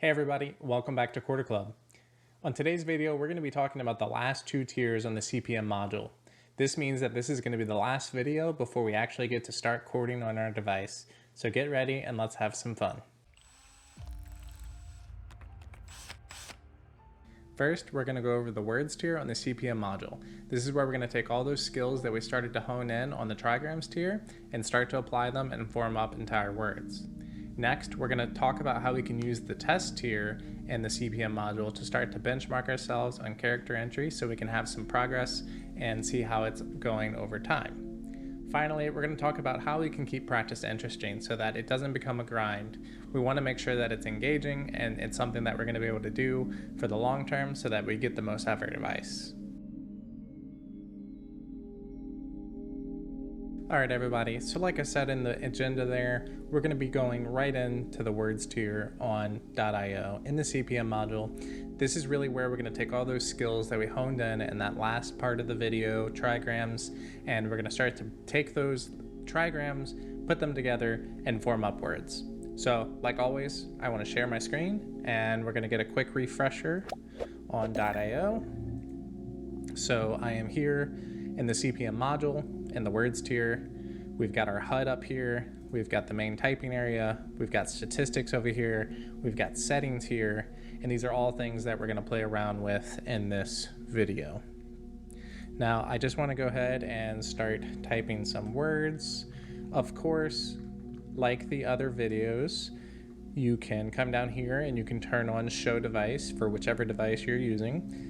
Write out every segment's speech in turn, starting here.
Hey everybody, welcome back to ChorderClub. On today's video, we're going to be talking about the last two tiers on the CPM module. This means that this is going to be the last video before we actually get to start chording on our device. So get ready and let's have some fun. First, we're going to go over the words tier on the CPM module. This is where we're going to take all those skills that we started to hone in on the trigrams tier and start to apply them and form up entire words. Next, we're going to talk about how we can use the test tier in the CPM module to start to benchmark ourselves on character entry so we can have some progress and see how it's going over time. Finally, we're going to talk about how we can keep practice interesting so that it doesn't become a grind. We want to make sure that it's engaging and it's something that we're going to be able to do for the long term so that we get the most out of our device. Alright everybody, so like I said in the agenda there, we're going to be going right into the words tier on .io in the CPM module. This is really where we're going to take all those skills that we honed in that last part of the video, trigrams, and we're going to start to take those trigrams, put them together, and form up words. So like always, I want to share my screen, and we're going to get a quick refresher on .io. So I am here in the CPM module, in the words tier. We've got our HUD up here, we've got the main typing area, we've got statistics over here, we've got settings here, and these are all things that we're going to play around with in this video. Now I just want to go ahead and start typing some words. Of course, like the other videos, you can come down here and you can turn on show device for whichever device you're using.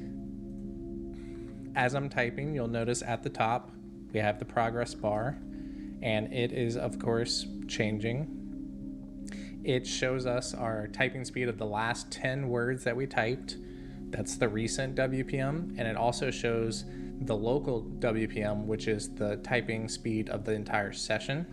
As I'm typing, you'll notice at the top we have the progress bar, and it is of course changing. It shows us our typing speed of the last 10 words that we typed. That's the recent WPM, and it also shows the local WPM, which is the typing speed of the entire session.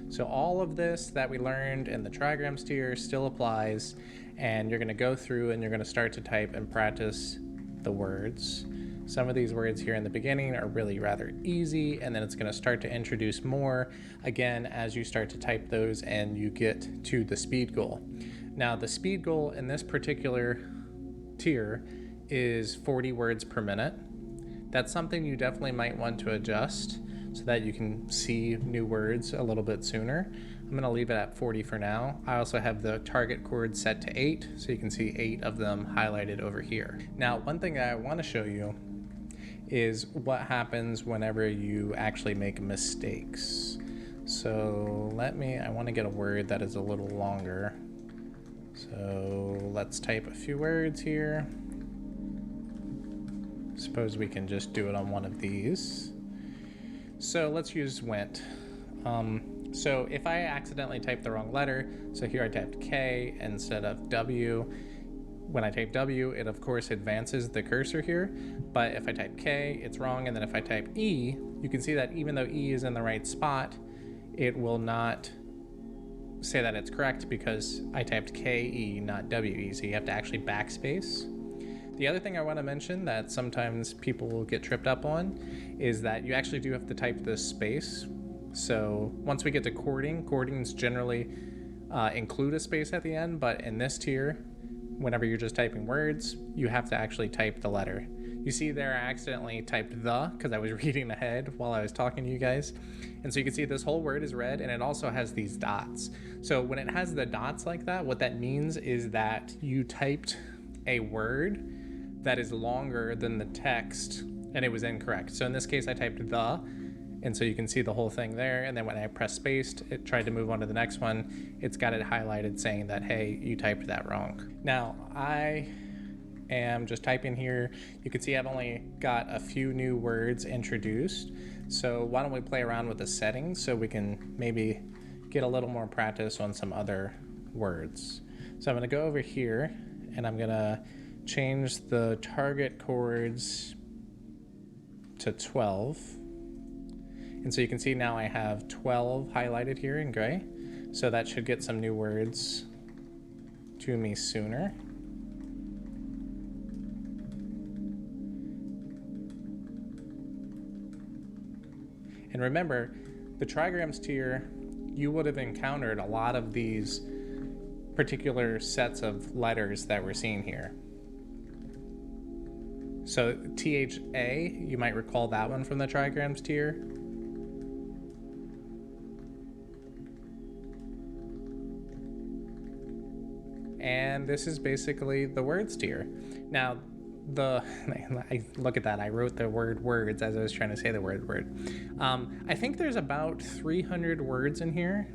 So all of this that we learned in the trigrams tier still applies, and you're going to go through and you're going to start to type and practice the words. Some of these words here in the beginning are really rather easy, and then it's going to start to introduce more again as you start to type those and you get to the speed goal. Now the speed goal in this particular tier is 40 words per minute. That's something you definitely might want to adjust so that you can see new words a little bit sooner. I'm going to leave it at 40 for now. I also have the target chord set to 8, so you can see 8 of them highlighted over here. Now, one thing that I want to show you is what happens whenever you actually make mistakes. So I want to get a word that is a little longer. So let's type a few words here. Suppose we can just do it on one of these. So let's use went. So if I accidentally type the wrong letter, so here I typed K instead of W, when I type W, it of course advances the cursor here, but if I type K, it's wrong, and then if I type E, you can see that even though E is in the right spot, it will not say that it's correct because I typed KE, not WE, so you have to actually backspace. The other thing I want to mention that sometimes people will get tripped up on is that you actually do have to type this space. So once we get to chordings generally include a space at the end, but in this tier, whenever you're just typing words, you have to actually type the letter. You see there I accidentally typed the because I was reading ahead while I was talking to you guys. And so you can see this whole word is red, and it also has these dots. So when it has the dots like that, what that means is that you typed a word that is longer than the text and it was incorrect. So in this case I typed the, and so you can see the whole thing there, and then when I press spaced, it tried to move on to the next one. It's got it highlighted saying that, hey, you typed that wrong. Now I am just typing here. You can see I've only got a few new words introduced. So why don't we play around with the settings so we can maybe get a little more practice on some other words. So I'm going to go over here and I'm going to change the target chords to 12. And so you can see now I have 12 highlighted here in gray. So that should get some new words to me sooner. And remember, the trigrams tier, you would have encountered a lot of these particular sets of letters that we're seeing here. So THA, you might recall that one from the trigrams tier. And this is basically the words tier. Now, I look at that, I wrote the word words as I was trying to say the word. I think there's about 300 words in here,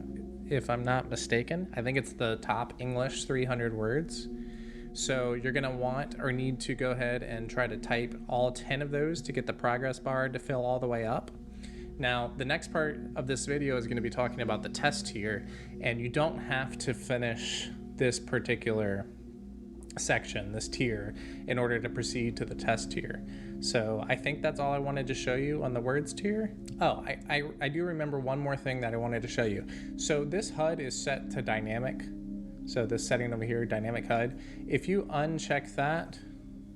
if I'm not mistaken. I think it's the top English 300 words. So you're gonna want or need to go ahead and try to type all 10 of those to get the progress bar to fill all the way up. Now, the next part of this video is gonna be talking about the test tier, and you don't have to finish this particular section, this tier, in order to proceed to the test tier. So I think that's all I wanted to show you on the words tier. Oh, I do remember one more thing that I wanted to show you. So this HUD is set to dynamic. So this setting over here, dynamic HUD. If you uncheck that,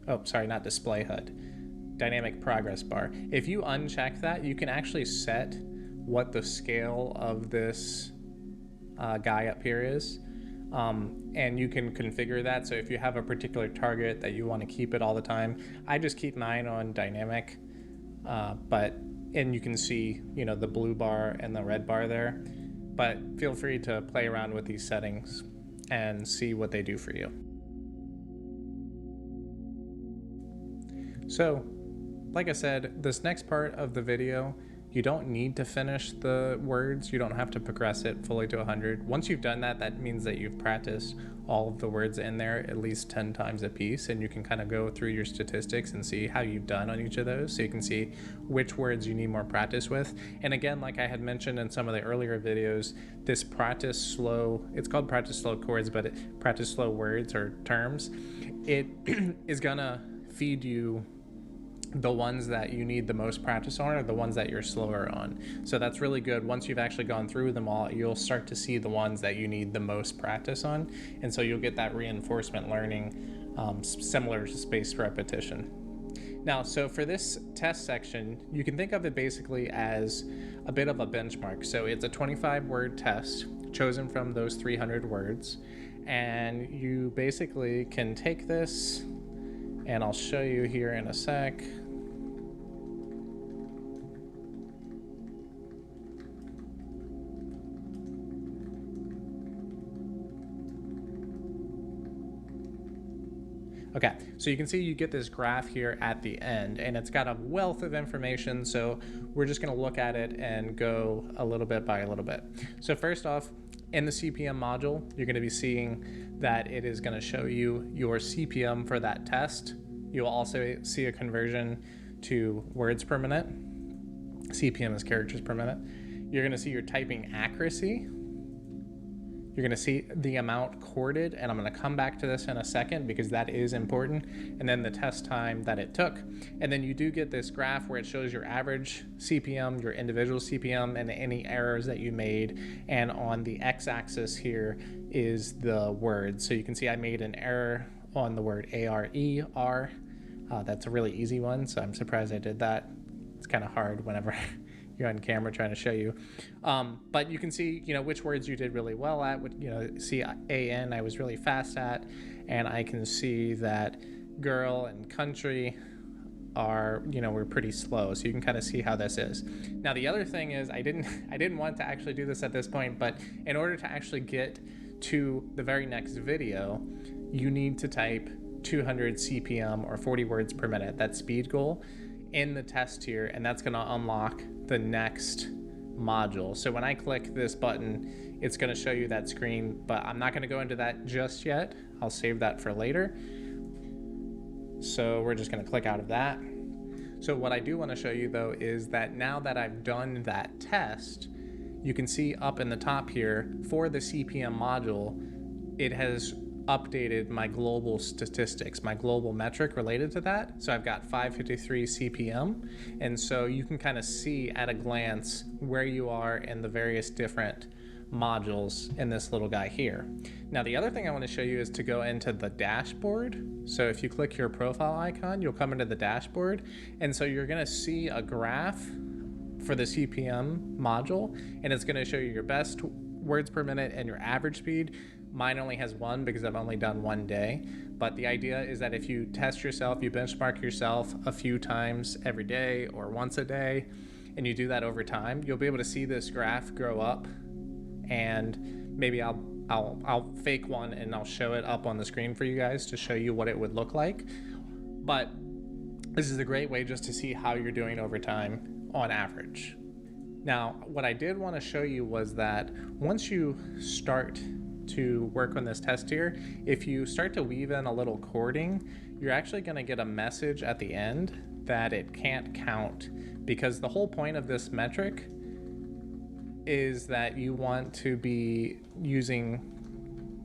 oh, sorry, not display HUD, dynamic progress bar. If you uncheck that, you can actually set what the scale of this guy up here is. And you can configure that. So if you have a particular target that you want to keep it all the time, I just keep mine on dynamic, and you can see, the blue bar and the red bar there, but feel free to play around with these settings and see what they do for you. So, like I said, this next part of the video, you don't need to finish the words. You don't have to progress it fully to 100. Once you've done that, that means that you've practiced all of the words in there at least 10 times a piece, and you can kind of go through your statistics and see how you've done on each of those, so you can see which words you need more practice with. And again, like I had mentioned in some of the earlier videos, this practice slow, it's called practice slow chords, but practice slow words or terms, it is gonna feed you the ones that you need the most practice on, or the ones that you're slower on. So that's really good. Once you've actually gone through them all, you'll start to see the ones that you need the most practice on, and so you'll get that reinforcement learning, similar to spaced repetition. Now, so for this test section, you can think of it basically as a bit of a benchmark. So it's a 25-word test chosen from those 300 words, and you basically can take this, and I'll show you here in a sec. Okay, so you can see you get this graph here at the end, and it's got a wealth of information, so we're just gonna look at it and go a little bit by a little bit. So first off, in the CPM module, you're gonna be seeing that it is gonna show you your CPM for that test. You'll also see a conversion to words per minute. CPM is characters per minute. You're gonna see your typing accuracy. You're gonna see the amount chorded, and I'm gonna come back to this in a second because that is important, and then the test time that it took. And then you do get this graph where it shows your average CPM, your individual CPM, and any errors that you made. And on the x-axis here is the word. So you can see I made an error on the word A-R-E-R. That's a really easy one, so I'm surprised I did that. It's kind of hard whenever you're on camera trying to show you. But you can see, which words you did really well at. See A-N I was really fast at, and I can see that girl and country are, we're pretty slow. So you can kind of see how this is. Now the other thing is I didn't want to actually do this at this point, but in order to actually get to the very next video, you need to type 200 CPM or 40 words per minute, that speed goal, in the test here, and that's gonna unlock the next module. So when I click this button, it's gonna show you that screen, but I'm not gonna go into that just yet. I'll save that for later. So we're just gonna click out of that. So what I do wanna show you though is that now that I've done that test, you can see up in the top here for the CPM module, it has updated my global statistics, my global metric related to that. So I've got 553 CPM. And so you can kind of see at a glance where you are in the various different modules in this little guy here. Now, the other thing I want to show you is to go into the dashboard. So if you click your profile icon, you'll come into the dashboard. And so you're going to see a graph for the CPM module, and it's going to show you your best words per minute and your average speed. Mine only has one because I've only done one day. But the idea is that if you test yourself, you benchmark yourself a few times every day or once a day, and you do that over time, you'll be able to see this graph grow up. And maybe I'll fake one and I'll show it up on the screen for you guys to show you what it would look like. But this is a great way just to see how you're doing over time on average. Now, what I did want to show you was that once you start to work on this test here, if you start to weave in a little chording, you're actually going to get a message at the end that it can't count, because the whole point of this metric is that you want to be using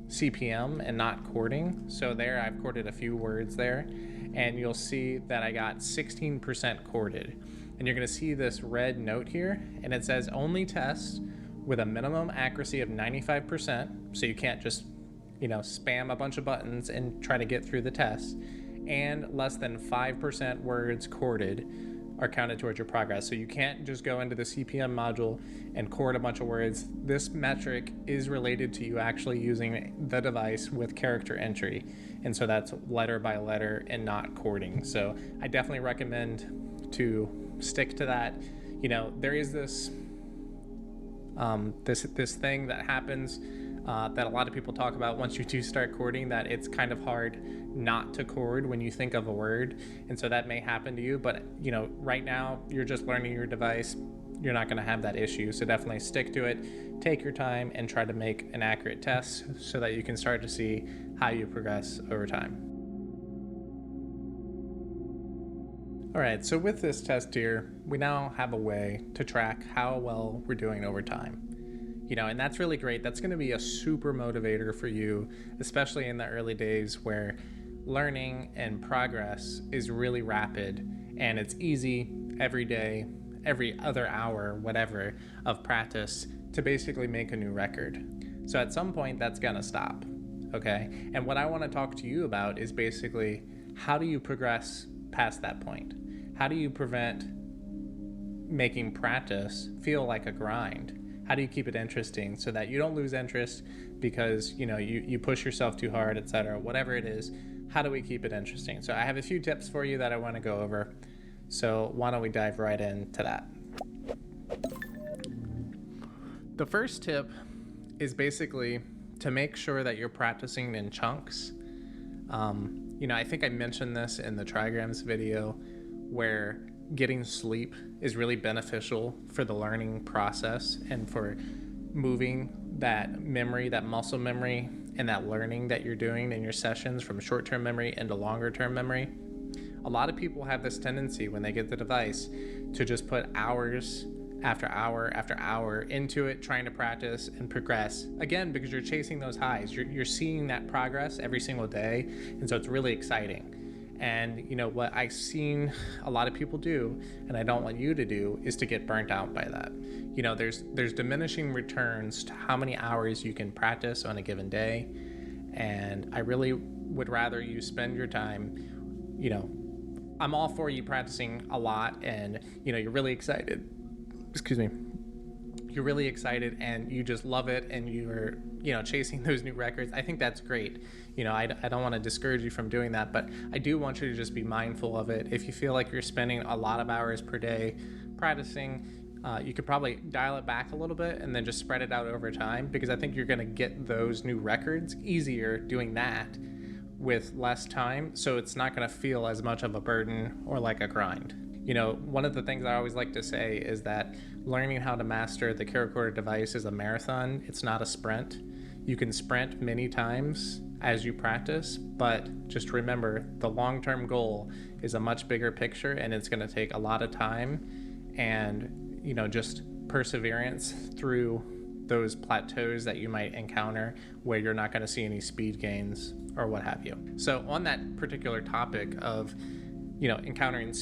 CPM and not chording. So there I've chorded a few words there, and you'll see that I got 16% chorded. And you're going to see this red note here, and it says only test with a minimum accuracy of 95%. So you can't just, spam a bunch of buttons and try to get through the test. And less than 5% words chorded are counted towards your progress. So you can't just go into the CPM module and chord a bunch of words. This metric is related to you actually using the device with character entry. And so that's letter by letter and not chording. So I definitely recommend to stick to that. There is this this thing that happens that a lot of people talk about once you do start chording, that it's kind of hard not to chord when you think of a word. And so that may happen to you, but right now you're just learning your device. You're not going to have that issue. So definitely stick to it, take your time, and try to make an accurate test so that you can start to see how you progress over time. All right, so with this test here, we now have a way to track how well we're doing over time. And that's really great. That's going to be a super motivator for you, especially in the early days where learning and progress is really rapid and it's easy every day, every other hour, whatever, of practice to basically make a new record. So at some point that's going to stop, okay? And what I want to talk to you about is basically how do you progress past that point? How do you prevent making practice feel like a grind? How do you keep it interesting so that you don't lose interest because you push yourself too hard, etc. Whatever it is, how do we keep it interesting? So I have a few tips for you that I want to go over. So why don't we dive right into that? The first tip is basically to make sure that you're practicing in chunks. I think I mentioned this in the trigrams video, where getting sleep is really beneficial for the learning process and for moving that memory, that muscle memory, and that learning that you're doing in your sessions from short-term memory into longer-term memory. A lot of people have this tendency when they get the device to just put hours after hour after hour into it, trying to practice and progress. Again, because you're chasing those highs. You're seeing that progress every single day, and so it's really exciting. And what I've seen a lot of people do, and I don't want you to do, is to get burnt out by that. There's diminishing returns to how many hours you can practice on a given day. And I really would rather you spend your time, I'm all for you practicing a lot and, you're really excited. You're really excited and you just love it and you're, chasing those new records. I think that's great. I don't want to discourage you from doing that, but I do want you to just be mindful of it. If you feel like you're spending a lot of hours per day practicing, you could probably dial it back a little bit and then just spread it out over time, because I think you're going to get those new records easier doing that with less time. So it's not going to feel as much of a burden or like a grind. One of the things I always like to say is that learning how to master the ChorderClub device is a marathon. It's not a sprint. You can sprint many times as you practice, but just remember the long-term goal is a much bigger picture, and it's going to take a lot of time and, just perseverance through those plateaus that you might encounter where you're not going to see any speed gains or what have you. So on that particular topic of, encountering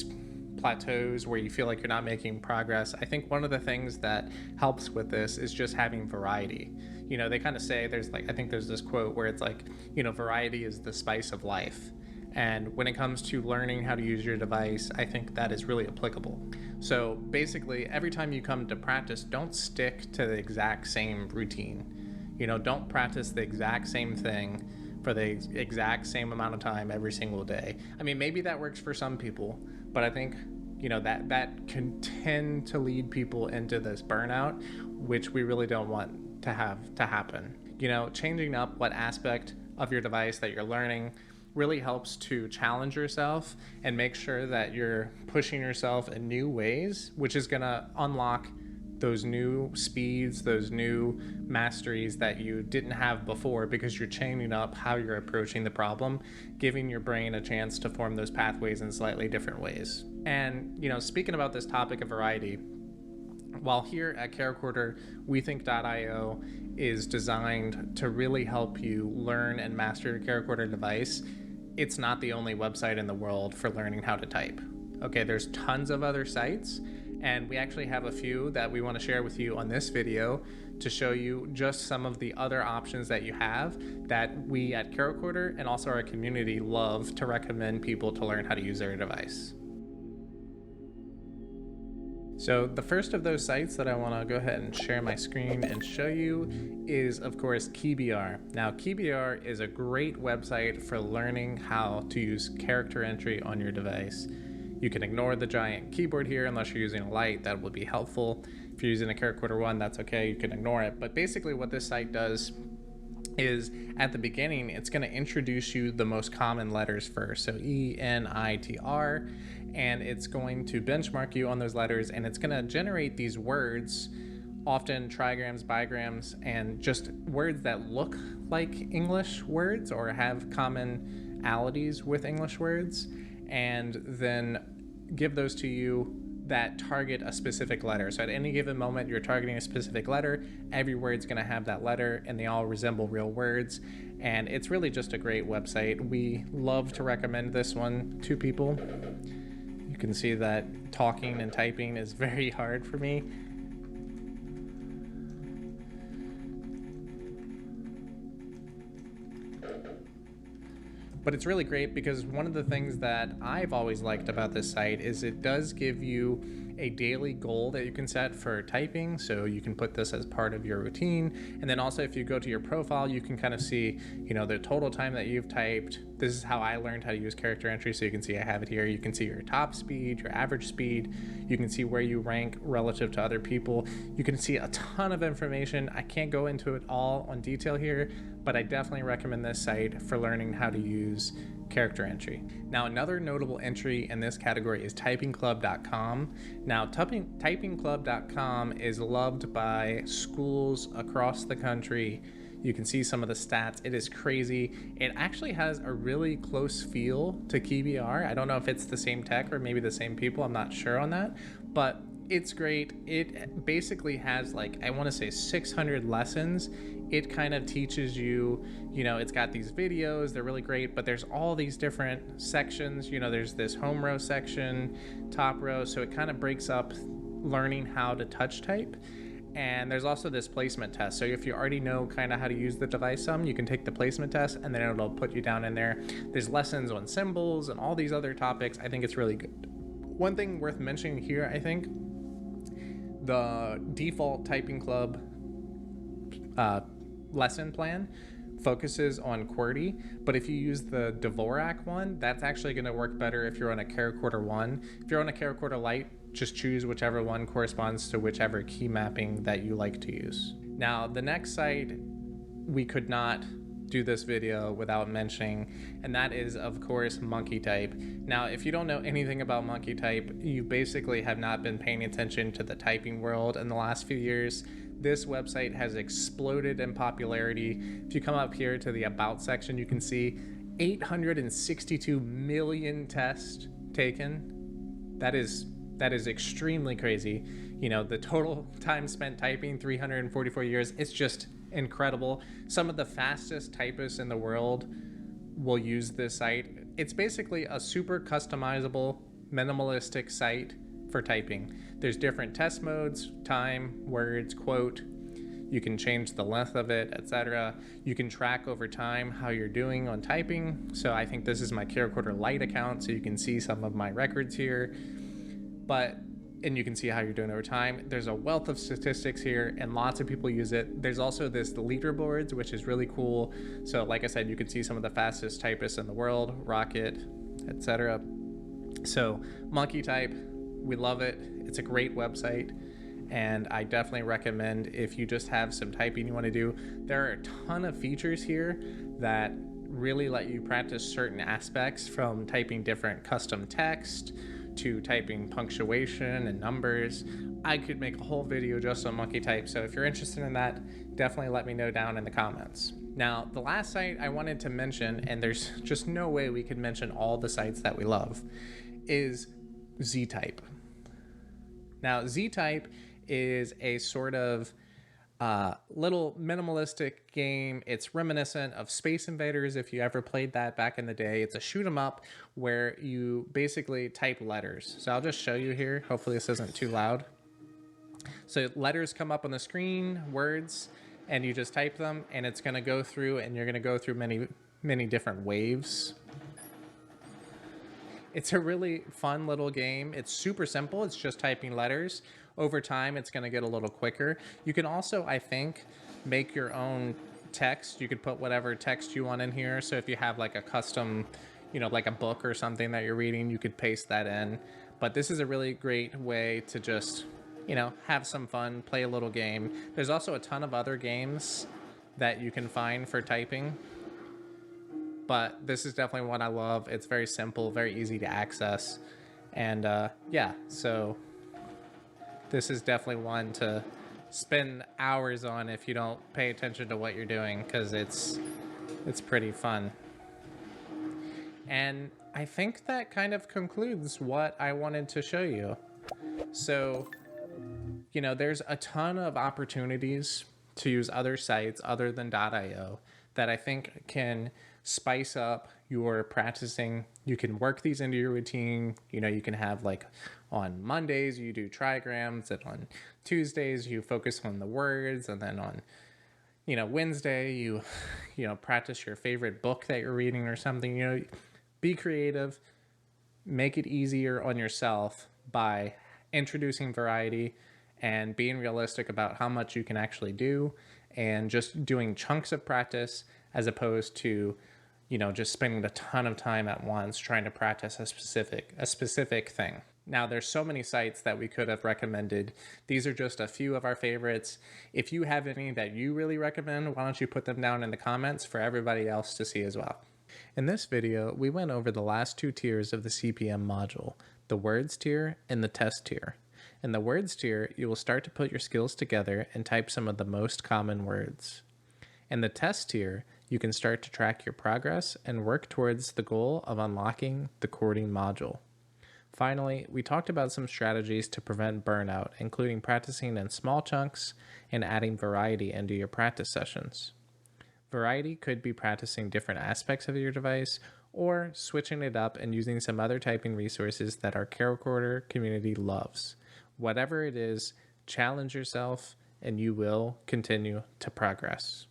plateaus where you feel like you're not making progress, I think one of the things that helps with this is just having variety. They kind of say I think there's this quote where it's like, variety is the spice of life. And when it comes to learning how to use your device, I think that is really applicable. So basically, every time you come to practice, don't stick to the exact same routine. Don't practice the exact same thing for the exact same amount of time every single day. I mean, maybe that works for some people, but I think that can tend to lead people into this burnout, which we really don't want to have to happen. Changing up what aspect of your device that you're learning really helps to challenge yourself and make sure that you're pushing yourself in new ways, which is going to unlock those new speeds, those new masteries that you didn't have before, because you're changing up how you're approaching the problem, giving your brain a chance to form those pathways in slightly different ways. And, speaking about this topic of variety, while here at ChorderClub, we think .io is designed to really help you learn and master your ChorderClub device, it's not the only website in the world for learning how to type. Okay, there's tons of other sites, and we actually have a few that we want to share with you on this video to show you just some of the other options that you have that we at ChorderClub and also our community love to recommend people to learn how to use their device. So the first of those sites that I want to go ahead and share my screen and show you is, of course, KeyBR. Now, KeyBR is a great website for learning how to use character entry on your device. You can ignore the giant keyboard here unless you're using a light. That would be helpful. If you're using a ChorderClub 1, that's okay. You can ignore it. But basically what this site does is at the beginning, it's going to introduce you the most common letters first. So E, N, I, T, R. And it's going to benchmark you on those letters, and it's going to generate these words, often trigrams, bigrams, and just words that look like English words or have commonalities with English words, and then give those to you that target a specific letter. So at any given moment, you're targeting a specific letter. Every word's going to have that letter, and they all resemble real words. And it's really just a great website. We love to recommend this one to people. You can see that talking and typing is very hard for me. But it's really great because one of the things that I've always liked about this site is it does give you a daily goal that you can set for typing. So you can put this as part of your routine. And then also if you go to your profile, you can kind of see, the total time that you've typed. This is how I learned how to use character entry. So you can see I have it here. You can see your top speed, your average speed. You can see where you rank relative to other people. You can see a ton of information. I can't go into it all on detail here, but I definitely recommend this site for learning how to use character entry. Now, another notable entry in this category is typingclub.com. Now, typingclub.com is loved by schools across the country. You can see some of the stats. It is crazy. It actually has a really close feel to KeyBR. I don't know if it's the same tech or maybe the same people. I'm not sure on that, but it's great. It basically has I want to say 600 lessons. It kind of teaches you, it's got these videos, they're really great, but there's all these different sections. There's this home row section, top row. So it kind of breaks up learning how to touch type. And there's also this placement test. So if you already know kind of how to use the device some, you can take the placement test and then it'll put you down in there. There's lessons on symbols and all these other topics. I think it's really good. One thing worth mentioning here, I think, the default Typing Club lesson plan focuses on QWERTY, but if you use the Dvorak one, that's actually going to work better if you're on a ChorderClub 1. If you're on a ChorderClub Lite, just choose whichever one corresponds to whichever key mapping that you like to use. Now, the next site we could not do this video without mentioning, and that is, of course, MonkeyType. Now, if you don't know anything about MonkeyType, you basically have not been paying attention to the typing world in the last few years. This website has exploded in popularity. If you come up here to the About section, you can see 862 million tests taken. That is extremely crazy. The total time spent typing, 344 years. It's just incredible. Some of the fastest typists in the world will use this site. It's basically a super customizable, minimalistic site for typing. There's different test modes, time, words, quote. You can change the length of it, etc. You can track over time how you're doing on typing. So I think this is my ChorderClub Lite account, so you can see some of my records here. But and you can see how you're doing over time. There's a wealth of statistics here and lots of people use it. There's also this leaderboards, which is really cool. So like I said, you can see some of the fastest typists in the world, Rocket, etc. So Monkey Type, we love it. It's a great website, and I definitely recommend if you just have some typing you want to do. There are a ton of features here that really let you practice certain aspects, from typing different custom text to typing punctuation and numbers. I could make a whole video just on Monkey Type, so if you're interested in that, definitely let me know down in the comments. Now, the last site I wanted to mention, and there's just no way we could mention all the sites that we love, is Z-Type. Now, Z-Type is a sort of little minimalistic game. It's reminiscent of Space Invaders, if you ever played that back in the day. It's a shoot 'em up where you basically type letters. So I'll just show you here. Hopefully this isn't too loud. So letters come up on the screen, words, and you just type them, and it's going to go through, and you're going to go through many different waves. It's a really fun little game. It's super simple. It's just typing letters. Over time, it's going to get a little quicker. You can also, I think, make your own text. You could put whatever text you want in here. So if you have like a custom, like a book or something that you're reading, you could paste that in. But this is a really great way to just, have some fun, play a little game. There's also a ton of other games that you can find for typing, but this is definitely one I love. It's very simple, very easy to access. And yeah, so this is definitely one to spend hours on if you don't pay attention to what you're doing, because it's pretty fun. And I think that kind of concludes what I wanted to show you. So, there's a ton of opportunities to use other sites other than .io that I think can spice up your practicing. You can work these into your routine. You can have, like, on Mondays you do trigrams, and on Tuesdays you focus on the words, and then on Wednesday you practice your favorite book that you're reading or something. Be creative, make it easier on yourself by introducing variety and being realistic about how much you can actually do, and just doing chunks of practice as opposed to just spending a ton of time at once trying to practice a specific thing. Now, there's so many sites that we could have recommended. These are just a few of our favorites. If you have any that you really recommend, why don't you put them down in the comments for everybody else to see as well. In this video, we went over the last two tiers of the CPM module, the words tier and the test tier. In the words tier, you will start to put your skills together and type some of the most common words. In the test tier, you can start to track your progress and work towards the goal of unlocking the chording module. Finally, we talked about some strategies to prevent burnout, including practicing in small chunks and adding variety into your practice sessions. Variety could be practicing different aspects of your device, or switching it up and using some other typing resources that our ChorderClub community loves. Whatever it is, challenge yourself and you will continue to progress.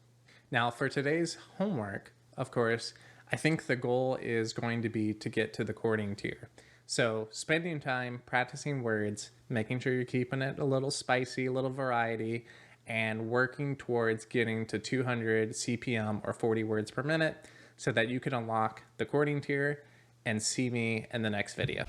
Now, for today's homework, of course, I think the goal is going to be to get to the chording tier. So spending time practicing words, making sure you're keeping it a little spicy, a little variety, and working towards getting to 200 CPM or 40 words per minute so that you can unlock the chording tier and see me in the next video.